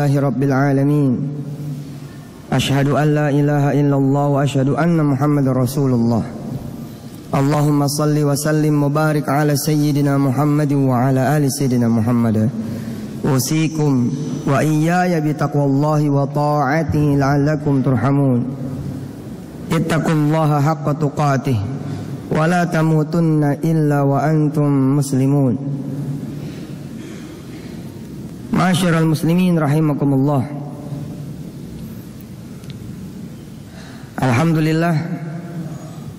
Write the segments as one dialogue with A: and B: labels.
A: Alhamdulillahi Rabbil Alamin. Ashhadu an la ilaha illallah wa ashhadu anna Muhammadar Rasulullah. Allahumma salli wa sallim mubarik ala sayyidina Muhammadin wa ala ali sayyidina Muhammad. Usikum wa iyaya bitaqwallahi wa ta'atihi la'allakum turhamun. Ittaqullaha haqqa tuqatih wa la tamutunna illa wa antum muslimun. Ma'asyiral muslimin rahimakumullah. Alhamdulillah,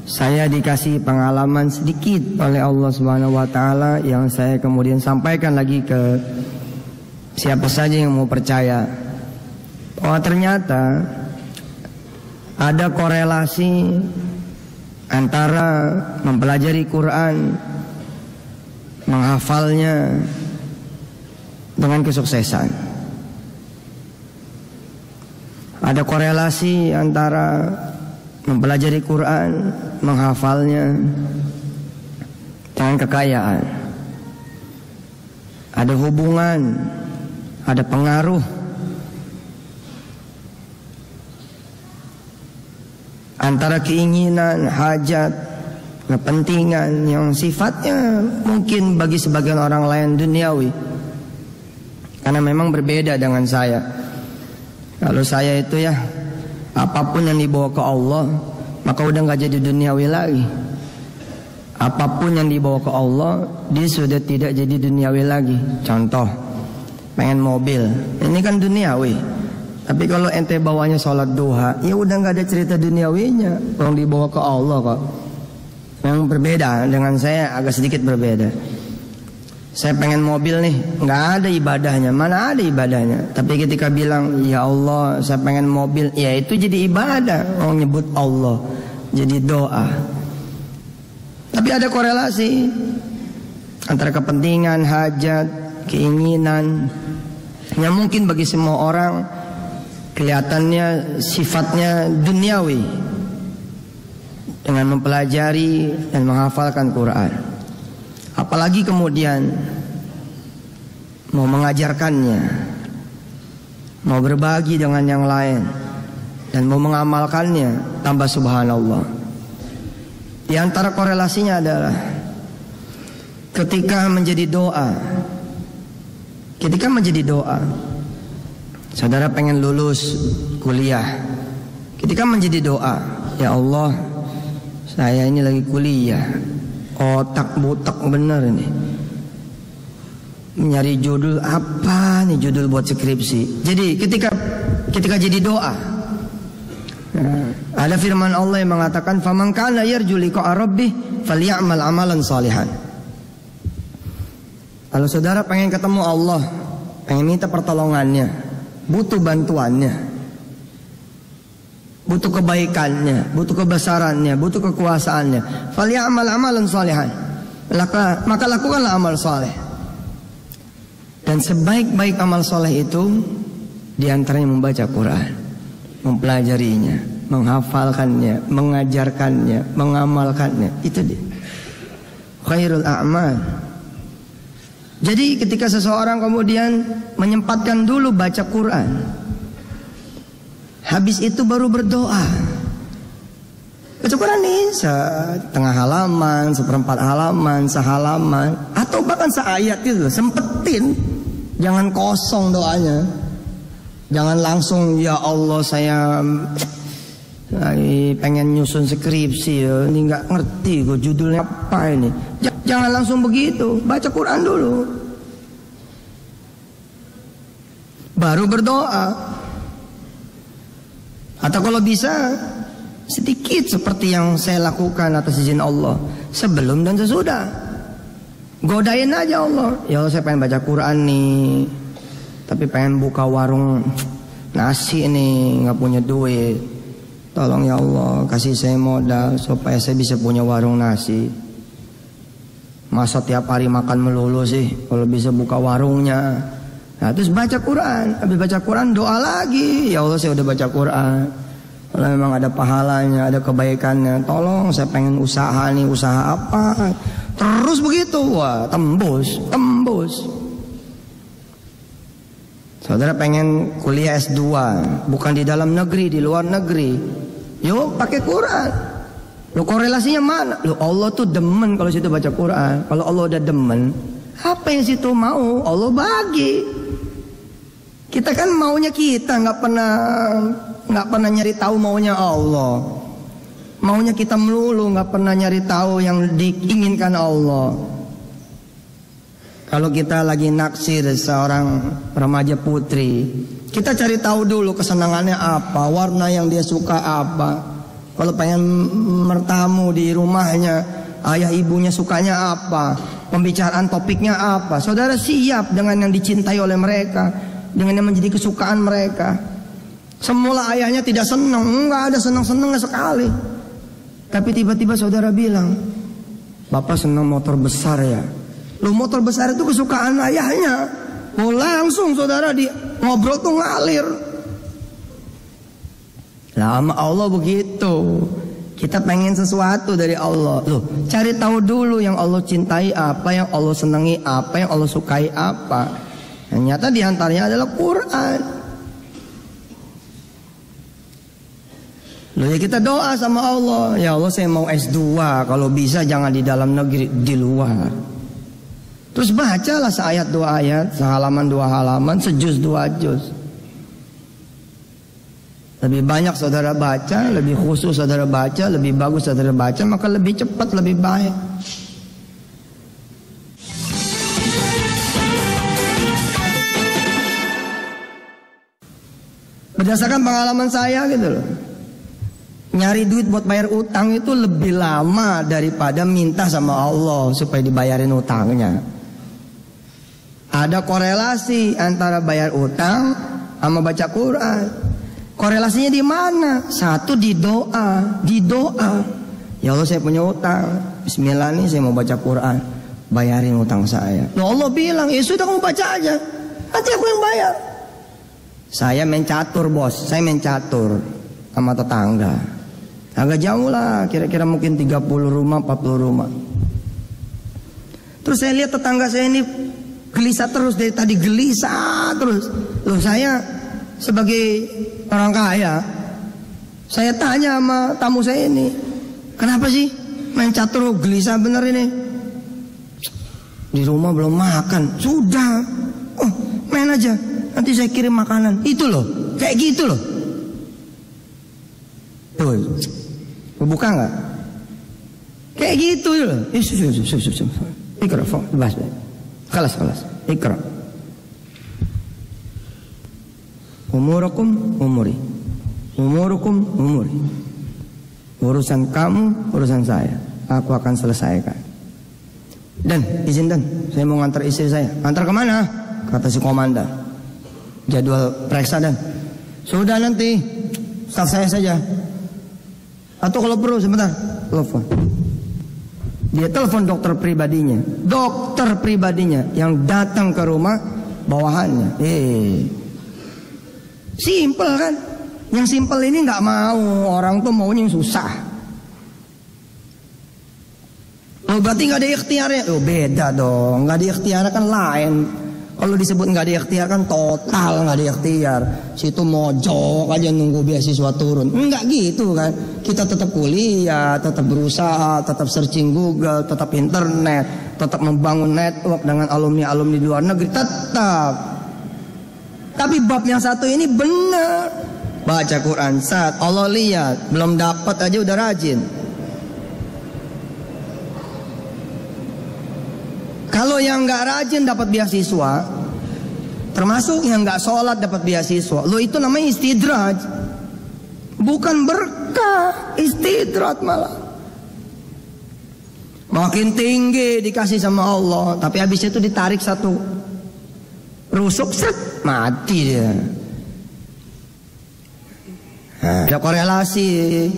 A: saya dikasih pengalaman sedikit oleh Allah Subhanahu wa taala yang saya kemudian sampaikan lagi ke siapa saja yang mau percaya. Oh, ternyata ada korelasi antara mempelajari Quran, menghafalnya dengan kesuksesan. Ada korelasi antara mempelajari Quran, menghafalnya dengan kekayaan. Ada hubungan, ada pengaruh antara keinginan, hajat, kepentingan yang sifatnya mungkin bagi sebagian orang lain duniawi, karena memang berbeda dengan saya. Kalau saya itu ya, apapun yang dibawa ke Allah, maka udah gak jadi duniawi lagi. Apapun yang dibawa ke Allah, dia sudah tidak jadi duniawi lagi. Contoh, pengen mobil, ini kan duniawi. Tapi kalau ente bawanya sholat duha, ya udah gak ada cerita duniawinya. Kalau dibawa ke Allah kok. Yang berbeda dengan saya, agak sedikit berbeda. Saya pengen mobil nih, nggak ada ibadahnya, mana ada ibadahnya. Tapi ketika bilang, ya Allah, saya pengen mobil, ya itu jadi ibadah. Orang nyebut Allah, jadi doa. Tapi ada korelasi antara kepentingan, hajat, keinginan yang mungkin bagi semua orang kelihatannya sifatnya duniawi, dengan mempelajari dan menghafalkan Quran. Apalagi kemudian mau mengajarkannya, mau berbagi dengan yang lain, dan mau mengamalkannya, tambah subhanallah. Di antara korelasinya adalah ketika menjadi doa, saudara pengen lulus kuliah. Ketika menjadi doa, ya Allah, saya ini lagi kuliah, otak butek bener ini, nyari judul apa nih, judul buat skripsi. Jadi ketika jadi doa, ada firman Allah yang mengatakan, faman kana yarju liqa'a rabbih falyamal amalan salihan. Kalau saudara pengen ketemu Allah, pengen minta pertolongannya, butuh bantuannya, butuh kebaikannya, butuh kebesarannya, butuh kekuasaannya, falyamal amalan salihan, maka lakukanlah amal saleh. Dan sebaik-baik amal saleh itu diantaranya membaca Quran, mempelajarinya, menghafalkannya, mengajarkannya, mengamalkannya. Itu dia khairul a'mal. Jadi ketika seseorang kemudian menyempatkan dulu baca Quran, habis itu baru berdoa. Baca Quran nih setengah halaman, seperempat halaman, sehalaman, atau bahkan seayat itu, sempetin. Jangan kosong doanya. Jangan langsung, ya Allah saya pengen nyusun skripsi ya, ini gak ngerti gue judulnya apa ini. Jangan langsung begitu, baca Quran dulu, baru berdoa. Atau kalau bisa sedikit seperti yang saya lakukan atas izin Allah, sebelum dan sesudah. Godain aja Allah, ya Allah saya pengen baca Quran nih, tapi pengen buka warung nasi nih, gak punya duit. Tolong ya Allah kasih saya modal supaya saya bisa punya warung nasi. Masa tiap hari makan melulu sih, kalau bisa buka warungnya. Nah terus baca Quran, habis baca Quran doa lagi, ya Allah saya udah baca Quran, kalau memang ada pahalanya, ada kebaikannya, tolong saya pengen usaha nih, usaha apa. Terus begitu, wah tembus. Saudara pengen kuliah S2, bukan di dalam negeri, di luar negeri. Yuk pakai Quran. Lo korelasinya mana? Lo Allah tuh demen kalau situ baca Quran. Kalau Allah udah demen, apa yang situ mau Allah bagi. Kita kan maunya kita, nggak pernah nyari tahu maunya Allah. Maunya kita melulu, nggak pernah nyari tahu yang diinginkan Allah. Kalau kita lagi naksir seorang remaja putri, kita cari tahu dulu kesenangannya apa, warna yang dia suka apa. Kalau pengen mertamu di rumahnya, ayah ibunya sukanya apa, pembicaraan topiknya apa. Saudara siap dengan yang dicintai oleh mereka, dengan yang menjadi kesukaan mereka. Semula ayahnya tidak senang, enggak ada senang-senangnya sekali. Tapi tiba-tiba saudara bilang, Bapak senang motor besar ya. Loh, motor besar itu kesukaan ayahnya. Oh, langsung saudara di ngobrol tuh ngalir. Lama Allah begitu. Kita pengen sesuatu dari Allah. Loh, cari tahu dulu yang Allah cintai apa, yang Allah senangi apa, yang Allah sukai apa. Ternyata diantaranya adalah Quran. Loh, ya kita doa sama Allah. Ya Allah, saya mau S2. Kalau bisa jangan di dalam negeri, di luar. Terus bacalah seayat dua ayat, sehalaman dua halaman, sejuz dua juz. Lebih banyak saudara baca, lebih khusus saudara baca, lebih bagus saudara baca, maka lebih cepat, lebih baik. Berdasarkan pengalaman saya gitu loh, nyari duit buat bayar utang itu lebih lama daripada minta sama Allah supaya dibayarin utangnya. Ada korelasi antara bayar utang sama baca Quran. Korelasinya di mana? Satu di doa, di doa. Ya Allah, saya punya utang. Bismillah nih, saya mau baca Quran, bayarin utang saya. Loh, Allah bilang, ya sudah kamu baca aja, nanti aku yang bayar. Saya main catur bos, saya main catur sama tetangga. Agak jauh lah, kira-kira mungkin 30 rumah, 40 rumah. Terus saya lihat tetangga saya ini gelisah terus, dari tadi gelisah terus. Loh, saya sebagai orang kaya, saya tanya sama tamu saya ini, kenapa sih main catur gelisah bener ini? Di rumah belum makan. Sudah, oh main aja, nanti saya kirim makanan. Itu loh, kayak gitu loh. Tuh, buka nggak? Kayak gitu loh. Ikra, bahas, kelas, ikra. Umurukum umuri, umurukum umuri. Urusan kamu, urusan saya. Aku akan selesaikan. Dan izin dan, saya mau ngantar istri saya. Antar kemana? Kata si komandan. Jadwal periksa dan. Sudah nanti, staf saya saja. Atau kalau perlu sebentar, telepon. Dia telepon dokter pribadinya. Dokter pribadinya yang datang ke rumah bawahannya. Simpel kan? Yang simpel ini nggak mau, orang tuh maunya yang susah. Oh, berarti nggak ada ikhtiarnya? Oh, beda dong. Nggak ada ikhtiarnya kan lain. Kalau disebut nggak ada ikhtiar kan total nggak ada ikhtiar. Situ mojok aja nunggu beasiswa turun. Nggak gitu kan? Kita tetap kuliah, tetap berusaha, tetap searching Google, tetap internet, tetap membangun network dengan alumni-alumni di luar negeri, tetap. Tapi bab yang satu ini benar. Baca Quran, saat Allah lihat belum dapat aja udah rajin. Kalau yang nggak rajin dapat beasiswa, termasuk yang nggak sholat dapat beasiswa, lo itu namanya istidraj, bukan berkah, istidraj malah. Makin tinggi dikasih sama Allah, tapi habis itu ditarik satu rusuk, set, mati dia. Nah, ada korelasi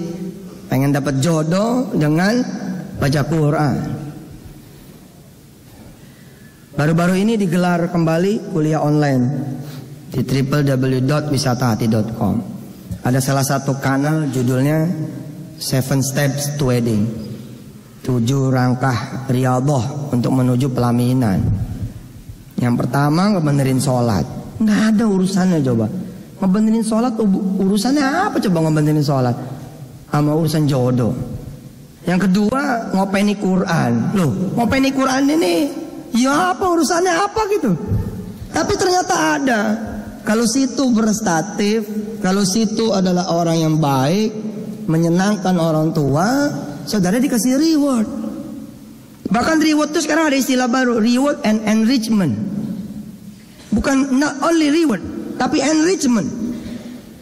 A: pengen dapat jodoh dengan baca Quran. Baru-baru ini digelar kembali kuliah online di www.wisatahati.com. Ada salah satu kanal judulnya 7 Steps to Wedding, 7 rangkah riyadhah untuk menuju pelaminan. Yang pertama, ngebenerin sholat. Nggak ada urusannya coba. Ngebenerin sholat urusannya apa coba ngebenerin sholat? Sama urusan jodoh. Yang kedua, ngopeni Quran. Loh, ngopeni Quran ini ya apa urusannya apa gitu. Tapi ternyata ada. Kalau situ prestatif, kalau situ adalah orang yang baik, menyenangkan orang tua, saudara dikasih reward. Bahkan reward itu sekarang ada istilah baru, reward and enrichment. Bukan not only reward, tapi enrichment.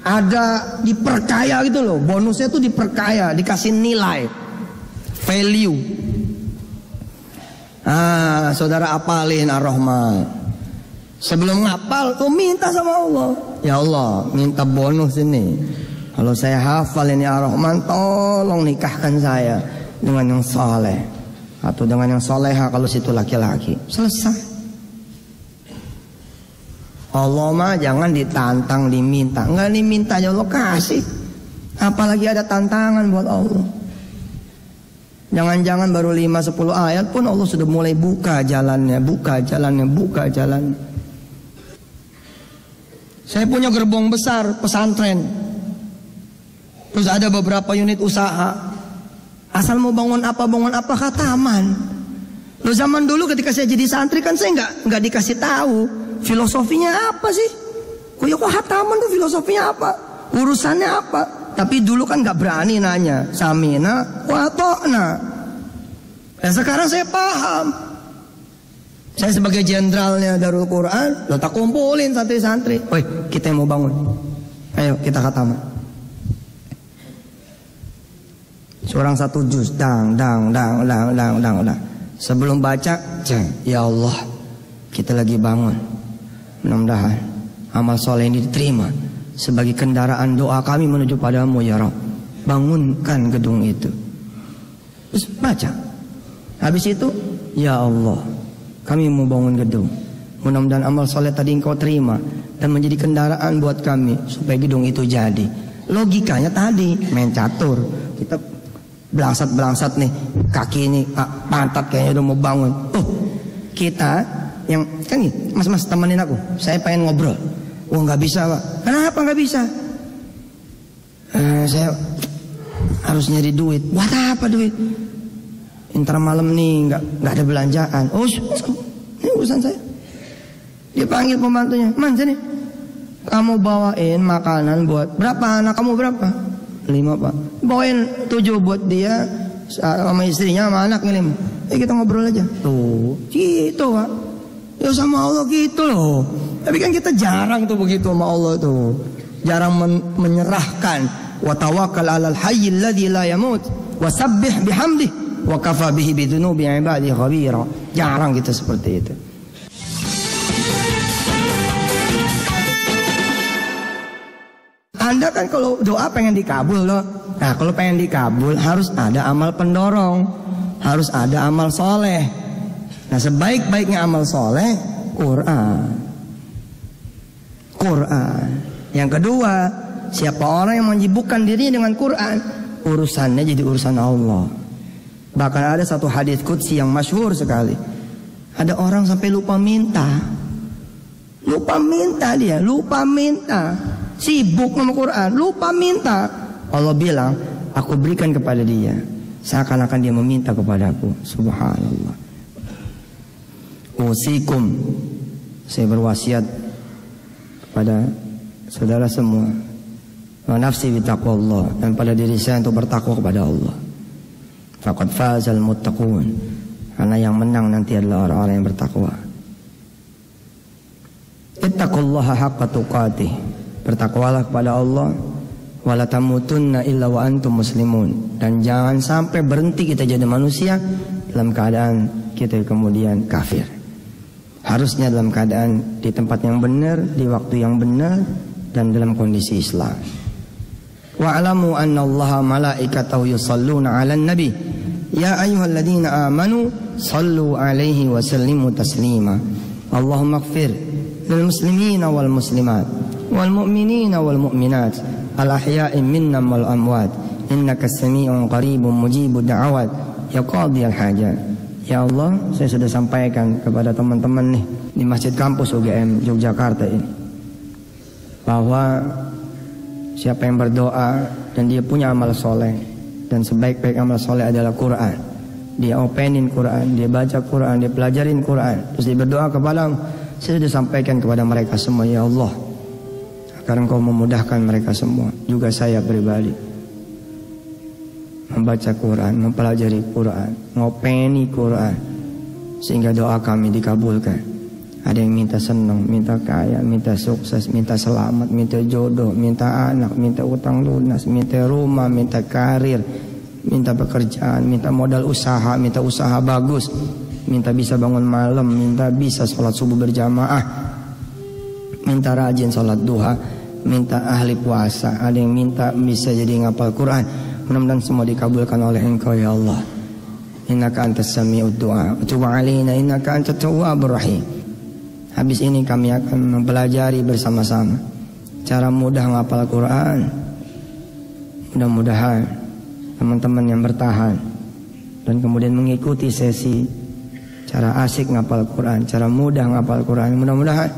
A: Ada diperkaya gitu loh, bonusnya tuh diperkaya, dikasih nilai, value. Saudara apalin Ar-Rahman. Sebelum ngapal, tuh minta sama Allah. Ya Allah, minta bonus ini. Kalau saya hafal ini Ar-Rahman, tolong nikahkan saya dengan yang saleh atau dengan yang soleha kalau situ laki-laki. Selesai. Allah mah jangan ditantang, diminta. Enggak diminta, ya Allah kasih. Apalagi ada tantangan buat Allah. Jangan-jangan baru 5-10 ayat pun Allah sudah mulai buka jalannya, buka jalannya, buka jalannya. Saya punya gerbong besar pesantren. Terus ada beberapa unit usaha. Asal mau bangun apa khataman. Loh, zaman dulu ketika saya jadi santri kan saya nggak dikasih tahu filosofinya apa sih. Kok khataman tuh filosofinya apa? Urusannya apa? Tapi dulu kan nggak berani nanya. Samina wa ta'na. Dan sekarang saya paham. Saya sebagai jenderalnya Darul Quran, lo tak kumpulin santri-santri. Woi, kita yang mau bangun. Ayo kita khataman. Seorang satu juz, dang. Sebelum baca, ya Allah, kita lagi bangun. Mudah-mudahan amal soleh ini diterima sebagai kendaraan doa kami menuju padamu ya Rabb. Bangunkan gedung itu. Terus baca. Habis itu, ya Allah, kami mau bangun gedung. Mudah-mudahan amal soleh tadi engkau terima dan menjadi kendaraan buat kami supaya gedung itu jadi. Logikanya tadi main catur. Kita belangsat nih, kaki ini pantat kayaknya udah mau bangun. Kita yang kan nih, mas temenin aku. Saya pengen ngobrol. Nggak bisa Pak. Kenapa nggak bisa? Saya harus nyari duit. Buat apa duit? Ntar malam nih nggak ada belanjaan. Ini urusan saya. Dia panggil pembantunya, Man sini, kamu bawain makanan buat berapa anak kamu berapa? 5 Pak. Bawain 7 buat dia sama istrinya sama anak 5. Kita ngobrol aja. Tuh, gitu Pak. Ya sama Allah gitu loh. Tapi kan kita jarang tuh begitu sama Allah tuh. Jarang menyerahkan. Wa tawakkal 'alal hayyil ladzi la yamut wa sabbih bihamdihi wa kafa bihi bidunubi ibadi khabira. Jarang gitu seperti itu. Anda kan kalau doa pengen dikabul loh. Nah kalau pengen dikabul harus ada amal pendorong, harus ada amal soleh. Nah sebaik-baiknya amal soleh Quran. Yang kedua, siapa orang yang menyibukkan dirinya dengan Quran, urusannya jadi urusan Allah. Bahkan ada satu hadis qudsi yang masyhur sekali. Ada orang sampai lupa minta. Lupa minta. Sibuk sama Quran, lupa minta. Allah bilang, aku berikan kepada dia seakan-akan dia meminta kepadaku. Subhanallah. Usikum, saya berwasiat kepada saudara semua, wa nafsi bitaqwallah, dan pada diri saya untuk bertakwa kepada Allah. Faqad fazal muttaqun, karena yang menang nanti adalah orang-orang yang bertakwa. Ittaqullaha haqqa tuqatih, bertakwalah kepada Allah, wala tamutunna illa wa antum muslimun, dan jangan sampai berhenti kita jadi manusia dalam keadaan kita kemudian kafir. Harusnya dalam keadaan di tempat yang benar, di waktu yang benar, dan dalam kondisi Islam. Wa'lamu anna Allaha malaikatahu yusalluna 'alan nabi ya ayyuhalladzina amanu sallu 'alaihi wa sallimu taslima. Allahumma ighfir lil muslimina wal muslimat wal mu'minina wal mu'minat al ahya'i minnam wal amwat innaka sami'un qaribun mujibud da'awat ya qadiyal hajat. Ya Allah, saya sudah sampaikan kepada teman-teman nih di Masjid Kampus UGM Yogyakarta ini. bahwa siapa yang berdoa dan dia punya amal soleh, dan sebaik-baik amal soleh adalah Quran, dia openin Quran, dia baca Quran, dia pelajarin Quran, terus dia berdoa kepada, saya sudah sampaikan kepada mereka semua, ya Allah, agar Engkau memudahkan mereka semua, juga saya pribadi, membaca Quran, mempelajari Quran, ngopeni Quran, sehingga doa kami dikabulkan. Ada yang minta senang, minta kaya, minta sukses, minta selamat, minta jodoh, minta anak, minta utang lunas, minta rumah, minta karir, minta pekerjaan, minta modal usaha, minta usaha bagus, minta bisa bangun malam, minta bisa sholat subuh berjamaah, minta rajin sholat duha, minta ahli puasa. Ada yang minta bisa jadi ngapal Quran. Mudah-mudahan semua dikabulkan oleh Engkau ya Allah. Innaka antas sami'ud du'a wa tub 'alaina innaka antat tawwabur rahim. Habis ini kami akan mempelajari bersama-sama cara mudah ngapal Quran. Mudah-mudahan teman-teman yang bertahan dan kemudian mengikuti sesi cara asik ngapal Quran, cara mudah ngapal Quran, mudah-mudahan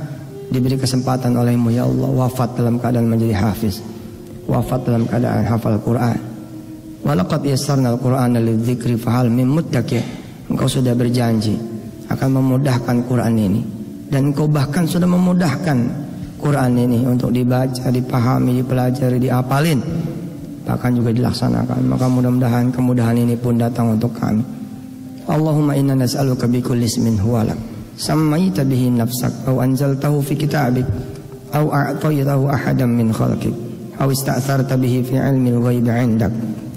A: diberi kesempatan oleh-Mu ya Allah, wafat dalam keadaan menjadi hafiz, wafat dalam keadaan hafal Quran. Walaqad yassarnal Qur'ana lidzikri fahal min muddakir. Engkau sudah berjanji akan memudahkan Quran ini, dan Engkau bahkan sudah memudahkan Quran ini untuk dibaca, dipahami, dipelajari, diapalin, bahkan juga dilaksanakan. Maka mudah-mudahan kemudahan ini pun datang untuk kami. Allahumma inna nas'aluka bikulli ismin huwa lak sammaita bihi nafsak aw anzaltahu fi kitabik aw a'taytahu ahadan min khalqik aw ista'tharta bihi fi 'ilmil ghaibi 'indak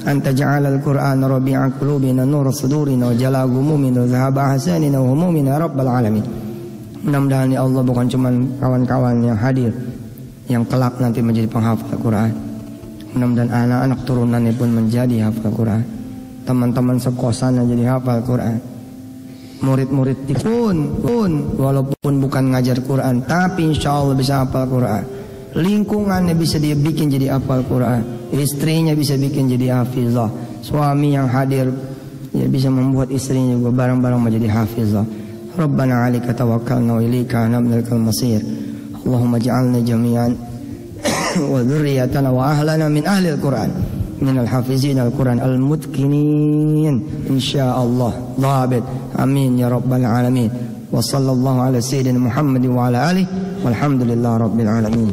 A: an taj'alal Qur'ana rabi'a qulubina nura sudurina wa jalaa ghumumina wa dhahaba ahsanina wa humumina rabbal alamin. Mudah-mudahan ya Allah bukan cuma kawan-kawan yang hadir yang kelak nanti menjadi penghafal Quran. Mudah-mudahan anak-anak turunannya pun menjadi hafal Quran. Teman-teman sekosannya jadi hafal Quran. Murid-murid pun walaupun bukan ngajar Quran, tapi insya Allah bisa hafal Quran. Lingkungannya bisa dia bikin jadi hafal Quran. Istrinya bisa bikin jadi hafizah. Suami yang hadir ya bisa membuat istrinya juga barang-barang menjadi hafizah. Rabbana 'alaika tawakkalna wa ilaika anabnal masir. Allahumma ja'alna jami'an wa dhurriyyatana wa ahlana min ahli al-Quran, min al-hafizin al-Quran al-mutqinin insyaallah dhabit. Amin ya rabbal alamin. Wa sallallahu ala sayyidina Muhammad wa ala alihi walhamdulillahi rabbil alamin.